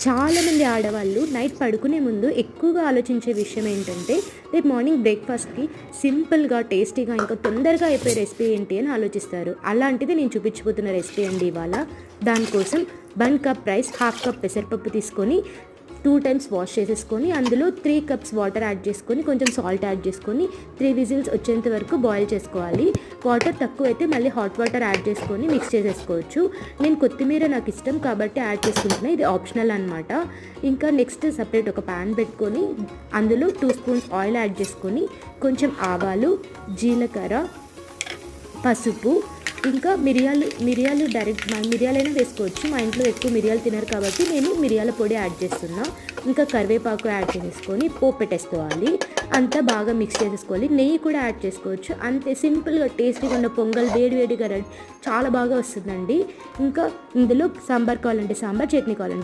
చాలామంది ఆడవాళ్ళు నైట్ పడుకునే ముందు ఎక్కువగా ఆలోచించే విషయం ఏంటంటే రేపు మార్నింగ్ బ్రేక్ఫాస్ట్కి సింపుల్గా టేస్టీగా ఇంకా తొందరగా అయిపోయే రెసిపీ ఏంటి అని ఆలోచిస్తారు. అలాంటిది నేను చూపించబోతున్న రెసిపీ అండి ఇవాళ. దానికోసం 1 కప్ రైస్, 1/2 కప్ పెసరపప్పు తీసుకొని 2 టైమ్స్ వాష్ చేసేసుకొని అందులో 3 కప్స్ వాటర్ యాడ్ చేసుకొని కొంచెం సాల్ట్ యాడ్ చేసుకొని 3 విజిల్స్ వచ్చేంత వరకు బాయిల్ చేసుకోవాలి. వాటర్ తక్కువ అయితే మళ్ళీ హాట్ వాటర్ యాడ్ చేసుకొని మిక్స్ చేసేసుకోవచ్చు. నేను కొత్తిమీర నాకు ఇష్టం కాబట్టి యాడ్ చేసుకుంటున్నా, ఇది ఆప్షనల్ అనమాట. ఇంకా నెక్స్ట్ సపరేట్ ఒక ప్యాన్ పెట్టుకొని అందులో 2 స్పూన్స్ ఆయిల్ యాడ్ చేసుకొని కొంచెం ఆవాలు, జీలకర్ర, పసుపు, ఇంకా మిరియాలు డైరెక్ట్ మిరియాలైనా వేసుకోవచ్చు. మా ఇంట్లో ఎక్కువ మిరియాలు తినరు కాబట్టి నేను మిరియాల పొడి యాడ్ చేస్తున్నా. ఇంకా కరివేపాకు యాడ్ చేసుకొని పోపు పెట్టేసుకోవాలి. అంతా బాగా మిక్స్ చేసేసుకోవాలి. నెయ్యి కూడా యాడ్ చేసుకోవచ్చు. అంతే సింపుల్గా టేస్టీగా ఉన్న పొంగల్ వేడివేడిగా చాలా బాగా వస్తుందండి. ఇంకా ఇందులో సాంబార్ కావాలంటే సాంబార్, చట్నీ కావాలంటే